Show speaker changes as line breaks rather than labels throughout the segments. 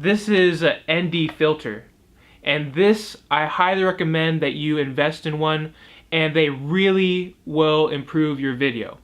This is an ND filter, and this, I highly recommend that you invest in one, and they really will improve your video.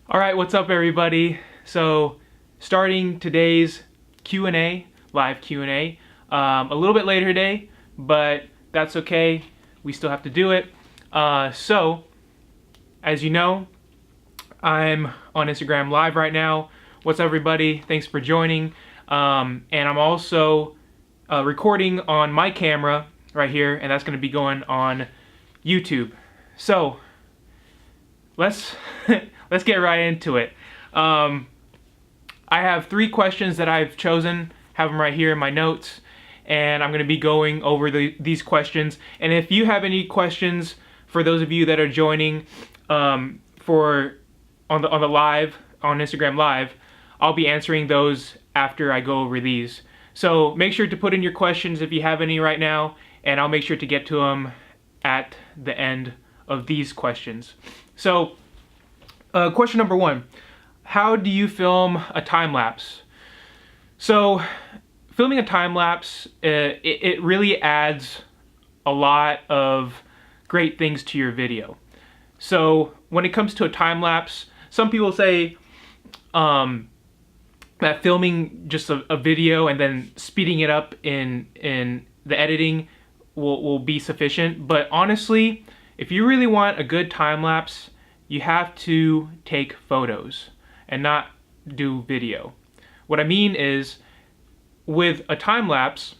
Alright, what's up everybody? So, starting today's Q&A, live Q&A, a little bit later today, but that's okay, we still have to do it. So, as you know, I'm on Instagram Live right now. What's up everybody? Thanks for joining. And I'm also recording on my camera right here, and that's going to be going on YouTube. So, let's get right into it. I have 3 questions that I've chosen, have them right here in my notes, and I'm going to be going over these questions. And if you have any questions, for those of you that are joining on the live, on Instagram Live, I'll be answering those after I go over these. So make sure to put in your questions if you have any right now, and I'll make sure to get to them at the end of these questions. So, question number 1, how do you film a time lapse? So, filming a time lapse, it really adds a lot of great things to your video. So, when it comes to a time lapse, some people say that filming just a video and then speeding it up in the editing will be sufficient. But honestly, if you really want a good time lapse, you have to take photos and not do video. What I mean is, with a time lapse,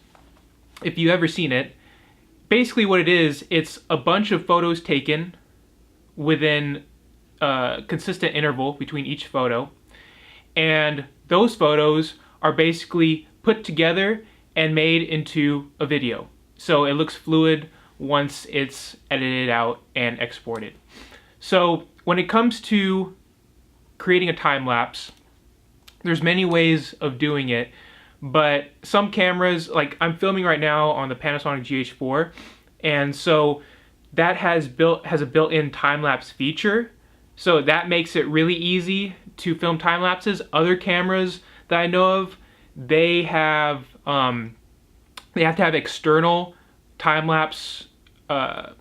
if you've ever seen it, basically what it is, it's a bunch of photos taken within a consistent interval between each photo, and those photos are basically put together and made into a video. So it looks fluid once it's edited out and exported. So when it comes to creating a time lapse, there's many ways of doing it, but some cameras, like I'm filming right now on the Panasonic GH4, and so that has a built-in time-lapse feature, so that makes it really easy to film time lapses. Other cameras that I know of, they have to have external time lapse. I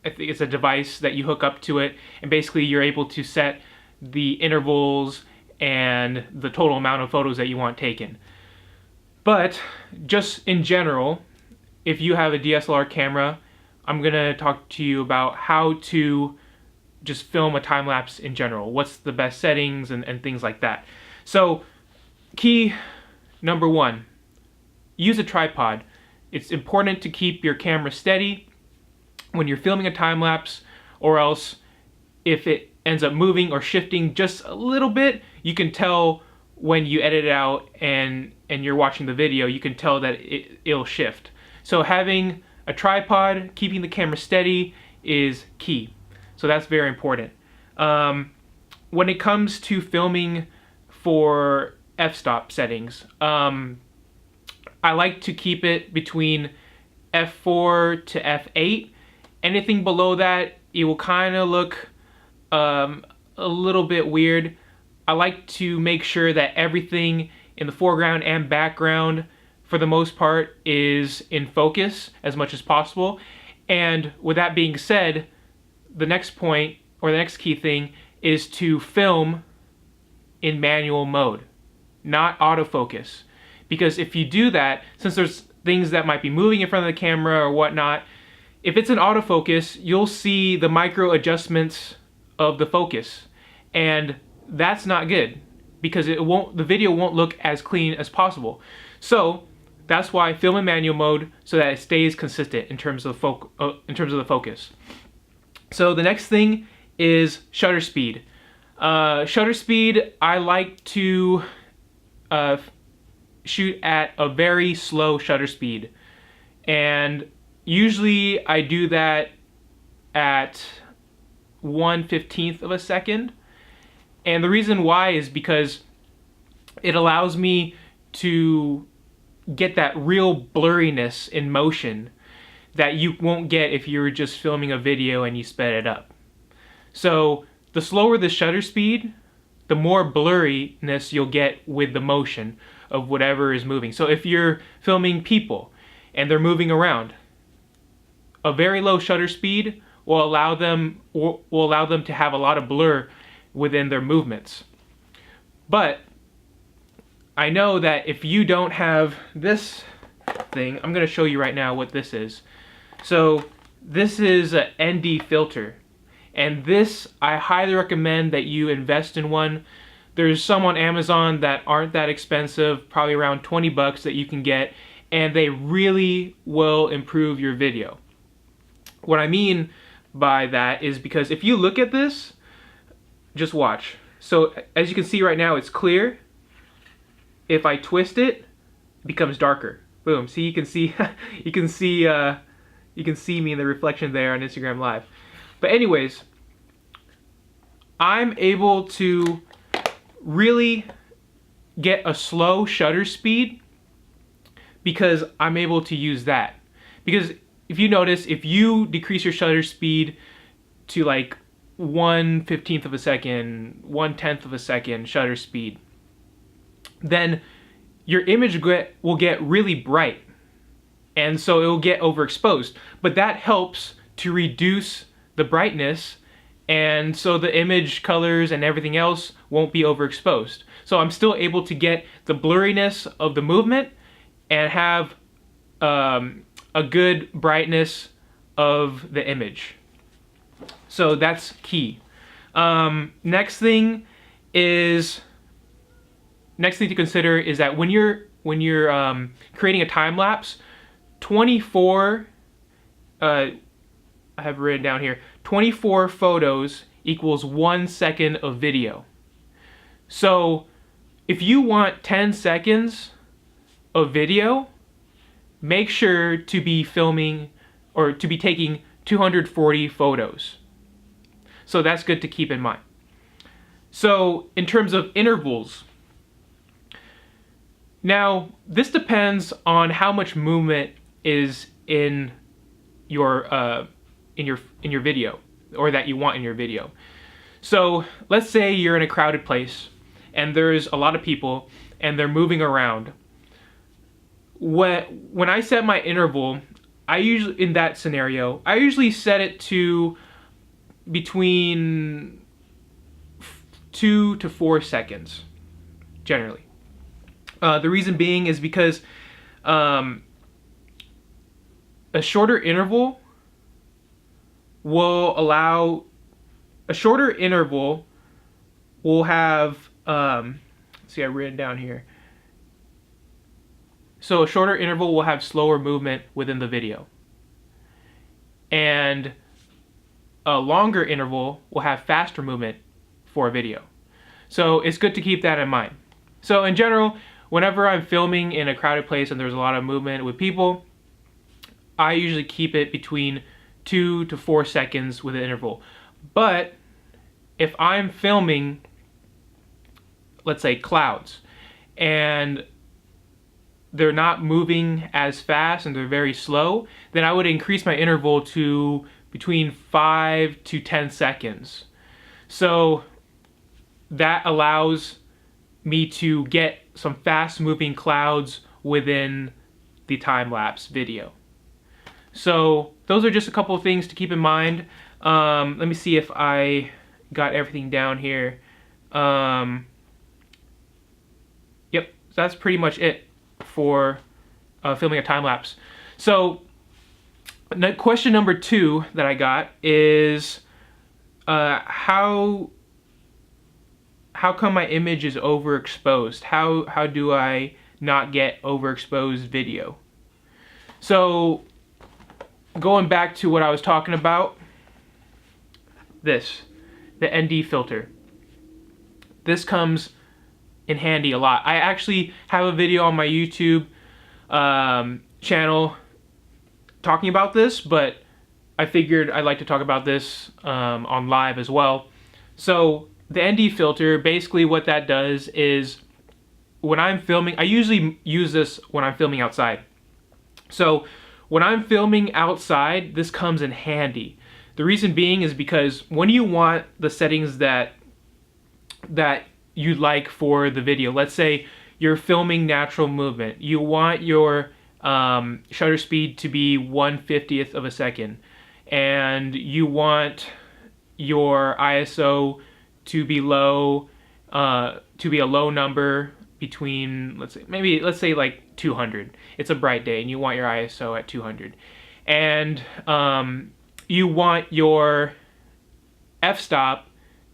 think it's a device that you hook up to it, and basically you're able to set the intervals and the total amount of photos that you want taken. But just in general, if you have a DSLR camera, I'm gonna talk to you about how to just film a time lapse in general. What's the best settings and things like that. So, key number 1, use a tripod. It's important to keep your camera steady when you're filming a time lapse, or else if it ends up moving or shifting just a little bit, you can tell when you edit it out and you're watching the video, you can tell that it'll shift. So having a tripod, keeping the camera steady is key. So that's very important. When it comes to filming for f-stop settings, I like to keep it between f4 to f8. Anything below that, it will kind of look a little bit weird. I like to make sure that everything in the foreground and background, for the most part, is in focus as much as possible. And with that being said, the next point, or the next key thing, is to film in manual mode, not autofocus. Because if you do that, since there's things that might be moving in front of the camera or whatnot, if it's an autofocus, you'll see the micro adjustments of the focus. And that's not good, because the video won't look as clean as possible. So that's why I film in manual mode, so that it stays consistent in terms of the focus. So the next thing is shutter speed. Shutter speed, I like to shoot at a very slow shutter speed, and usually I do that at 1/15 of a second. And the reason why is because it allows me to get that real blurriness in motion that you won't get if you were just filming a video and you sped it up. So the slower the shutter speed, the more blurriness you'll get with the motion of whatever is moving. So if you're filming people and they're moving around, a very low shutter speed will allow them to have a lot of blur within their movements. But I know that if you don't have this thing, I'm going to show you right now what this is. So this is an ND filter, and this, I highly recommend that you invest in one. There's some on Amazon that aren't that expensive, probably around 20 bucks that you can get, and they really will improve your video. What I mean by that is because if you look at this, just watch. So as you can see right now, it's clear. If I twist it, it becomes darker. Boom. See, you can see you can see me in the reflection there on Instagram Live. But anyways, I'm able to really get a slow shutter speed because I'm able to use that. Because if you notice, if you decrease your shutter speed to like 1/15 of a second, 1/10 of a second shutter speed, then your image will get really bright, and so it will get overexposed. But that helps to reduce the brightness, and so the image colors and everything else won't be overexposed. So I'm still able to get the blurriness of the movement and have a good brightness of the image. So that's key. Next thing to consider is that when you're creating a time lapse, 24 I have written down here, 24 photos equals 1 second of video. So if you want 10 seconds of video, make sure to be filming or to be taking 240 photos. So that's good to keep in mind. So in terms of intervals, now this depends on how much movement is in your video, or that you want in your video. So let's say you're in a crowded place and there's a lot of people and they're moving around. When I set my interval, in that scenario, I usually set it to between 2 to 4 seconds, generally. The reason being is because a shorter interval will have, see, I've written down here. So a shorter interval will have slower movement within the video. And a longer interval will have faster movement for a video. So it's good to keep that in mind. So in general, whenever I'm filming in a crowded place and there's a lot of movement with people, I usually keep it between 2 to 4 seconds with an interval. But if I'm filming, let's say, clouds, and they're not moving as fast and they're very slow, then I would increase my interval to between 5 to 10 seconds. So that allows me to get some fast moving clouds within the time-lapse video. So those are just a couple of things to keep in mind. Let me see if I got everything down here. Yep, so that's pretty much it for filming a time-lapse. So question number 2 that I got is how come my image is overexposed? How do I not get overexposed video? So going back to what I was talking about, the ND filter. This comes in handy a lot. I actually have a video on my YouTube channel talking about this, but I figured I'd like to talk about this on live as well. So the ND filter, basically what that does is when I'm filming, I usually use this when I'm filming outside. So when I'm filming outside, this comes in handy. The reason being is because when you want the settings that you'd like for the video. Let's say you're filming natural movement. You want your shutter speed to be 1/50th of a second, and you want your ISO to be low, to be a low number between, let's say like 200. It's a bright day and you want your ISO at 200, and you want your f-stop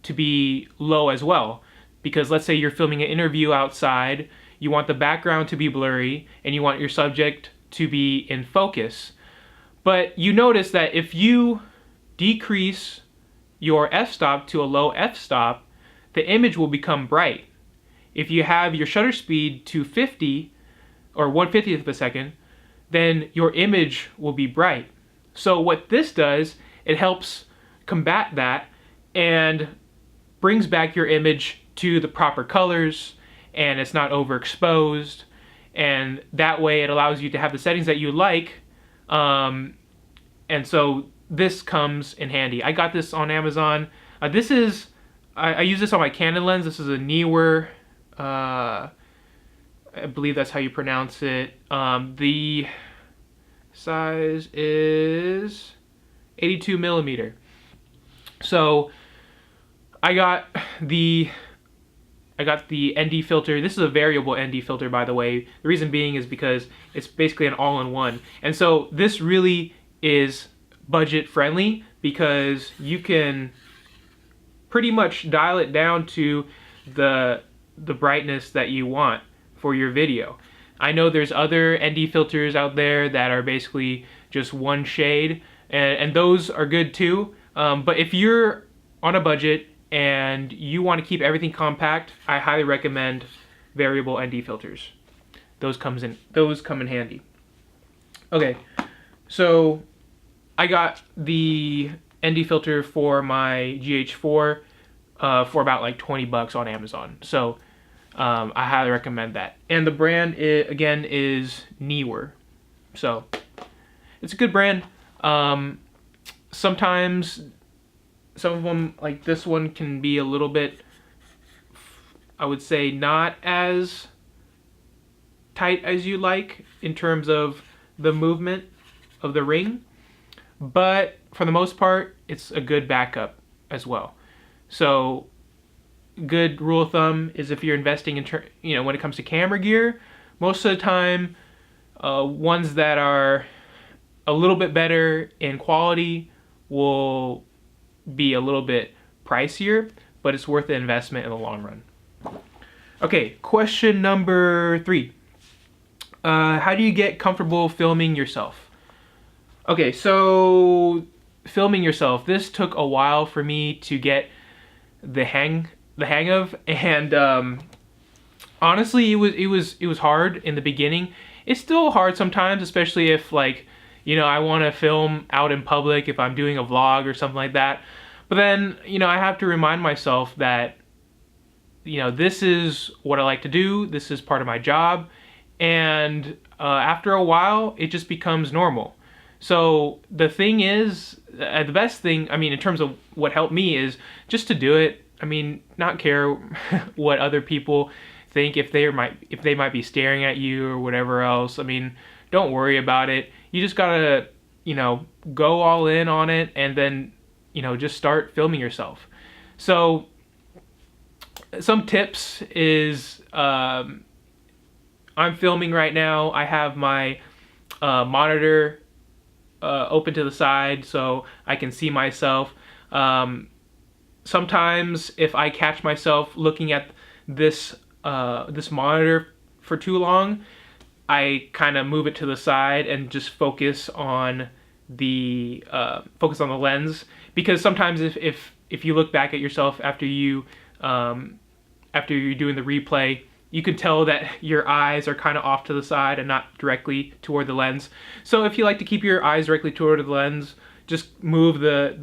to be low as well, because let's say you're filming an interview outside, you want the background to be blurry and you want your subject to be in focus. But you notice that if you decrease your f-stop to a low f-stop, the image will become bright. If you have your shutter speed to 50 or 1/50th of a second, then your image will be bright. So what this does, it helps combat that and brings back your image to the proper colors, and it's not overexposed, and that way it allows you to have the settings that you like, and so this comes in handy. I got this on Amazon. I use this on my Canon lens. This is a Neewer, I believe that's how you pronounce it. The size is 82 millimeter. So I got the ND filter. This is a variable ND filter, by the way. The reason being is because it's basically an all-in-one. And so this really is budget friendly, because you can pretty much dial it down to the brightness that you want for your video. I know there's other ND filters out there that are basically just one shade, and those are good too. But if you're on a budget and you want to keep everything compact, I highly recommend variable ND filters. Those come in handy. Okay, so I got the ND filter for my GH4 for about like 20 bucks on Amazon. So I highly recommend that. And the brand again is Neewer. So it's a good brand. Sometimes some of them, like this one, can be a little bit, I would say, not as tight as you like in terms of the movement of the ring, but for the most part it's a good backup as well. So good rule of thumb is, if you're investing in when it comes to camera gear, most of the time ones that are a little bit better in quality will be a little bit pricier, but it's worth the investment in the long run. Okay, question number 3. How do you get comfortable filming yourself? Okay, so filming yourself, this took a while for me to get the hang of, and honestly it was hard in the beginning. It's still hard sometimes, especially if I want to film out in public, if I'm doing a vlog or something like that. But then, I have to remind myself that, this is what I like to do, this is part of my job, and after a while, it just becomes normal. So the thing is, the best thing, in terms of what helped me, is just to do it. Not care what other people think, if they might be staring at you or whatever else. Don't worry about it. You just gotta, go all in on it, and then, just start filming yourself. So some tips is, I'm filming right now. I have my monitor open to the side so I can see myself. Sometimes if I catch myself looking at this monitor for too long, I kind of move it to the side and just focus on the lens, because sometimes if you look back at yourself after you're doing the replay, you can tell that your eyes are kind of off to the side and not directly toward the lens. So if you like to keep your eyes directly toward the lens, just move the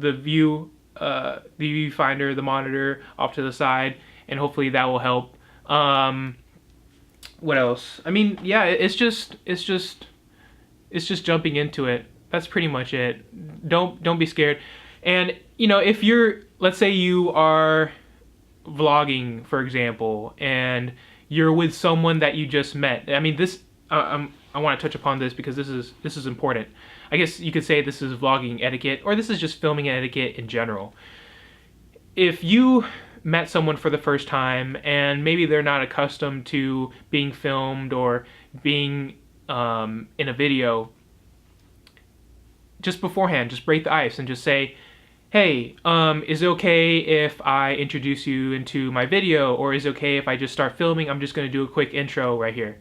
viewfinder, the monitor, off to the side, and hopefully that will help. What else? Yeah, it's just jumping into it. That's pretty much it. Don't be scared. And if let's say you are vlogging, for example, and you're with someone that you just met. I mean, this I want to touch upon this because this is important. I guess you could say this is vlogging etiquette, or this is just filming etiquette in general. If you met someone for the first time and maybe they're not accustomed to being filmed or being in a video, just beforehand, just break the ice and just say, hey, is it okay if I introduce you into my video, or is it okay if I just start filming? I'm just going to do a quick intro right here.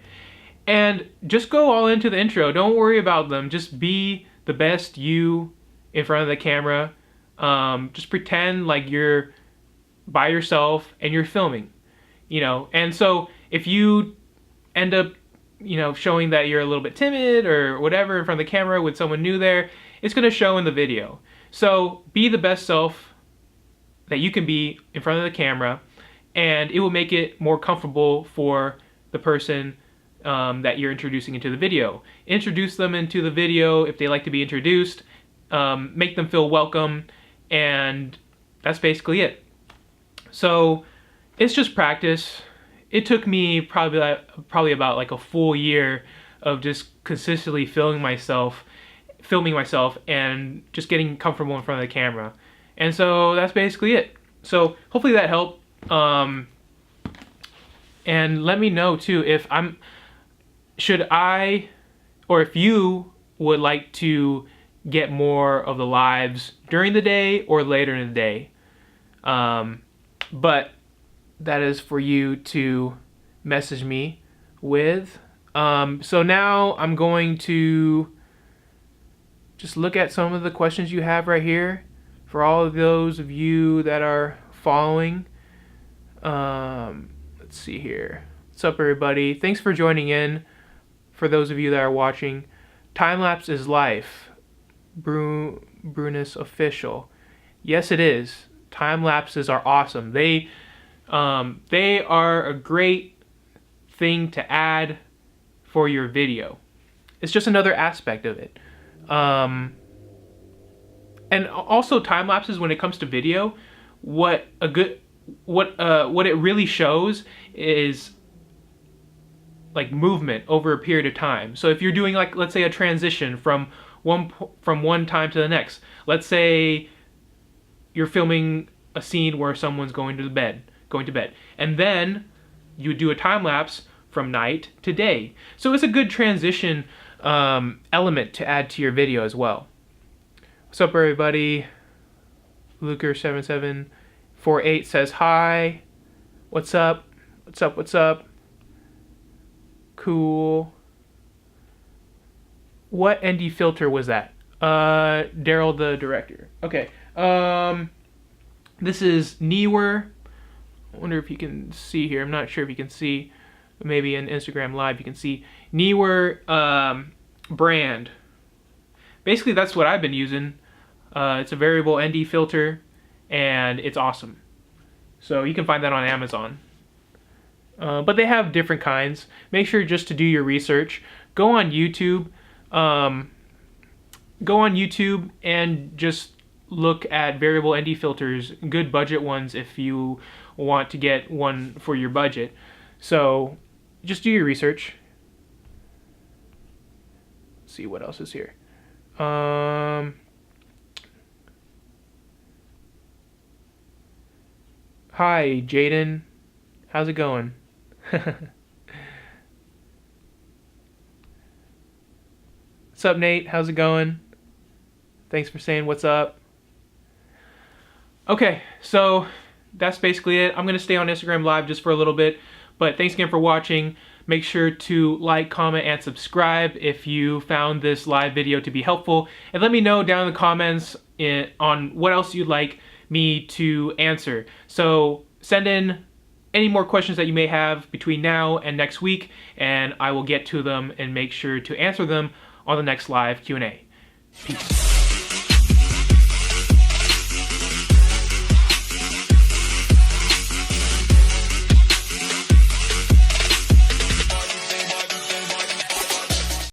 And just go all into the intro. Don't worry about them. Just be the best you in front of the camera. Just pretend like you're by yourself and you're filming, you know. And so if you end up, you know, showing that you're a little bit timid or whatever in front of the camera with someone new there, it's going to show in the video. So be the best self that you can be in front of the camera, and it will make it more comfortable for the person that you're introducing into the video. Introduce them into the video if they like to be introduced. Make them feel welcome, and that's basically it. So it's just practice. It took me probably about like a full year of just consistently filming myself and just getting comfortable in front of the camera. And so that's basically it. So hopefully that helped. And let me know too if if you would like to get more of the lives during the day or later in the day. But that is for you to message me with. So now I'm going to just look at some of the questions you have right here for all of those of you that are following. Let's see here. What's up, everybody? Thanks for joining in. For those of you that are watching, Timelapse is life. Brunus official. Yes, it is. Time lapses are awesome. They are a great thing to add for your video. It's just another aspect of it. And also time lapses, when it comes to video, what it really shows is like movement over a period of time. So if you're doing, like, let's say a transition from one time to the next. Let's say you're filming a scene where someone's going to bed, and then you do a time lapse from night to day. So it's a good transition element to add to your video as well. What's up, everybody? Luker7748 says hi. What's up? What's up? What's up? Cool. What ND filter was that? Daryl, the director. Okay. This is Newer. I wonder if you can see here. I'm not sure if you can see. Maybe in Instagram Live you can see Newer brand. Basically, that's what I've been using. It's a variable ND filter, and it's awesome. So you can find that on Amazon. But they have different kinds. Make sure just to do your research. Go on YouTube. And just look at variable ND filters, good budget ones if you want to get one for your budget. So just do your research. Let's see what else is here. Hi, Jaden. How's it going? What's up, Nate? How's it going? Thanks for saying what's up. Okay, so that's basically it. I'm going to stay on Instagram Live just for a little bit, but thanks again for watching. Make sure to like, comment, and subscribe if you found this live video to be helpful. And let me know down in the comments on what else you'd like me to answer. So send in any more questions that you may have between now and next week, and I will get to them and make sure to answer them on the next live Q&A. Peace.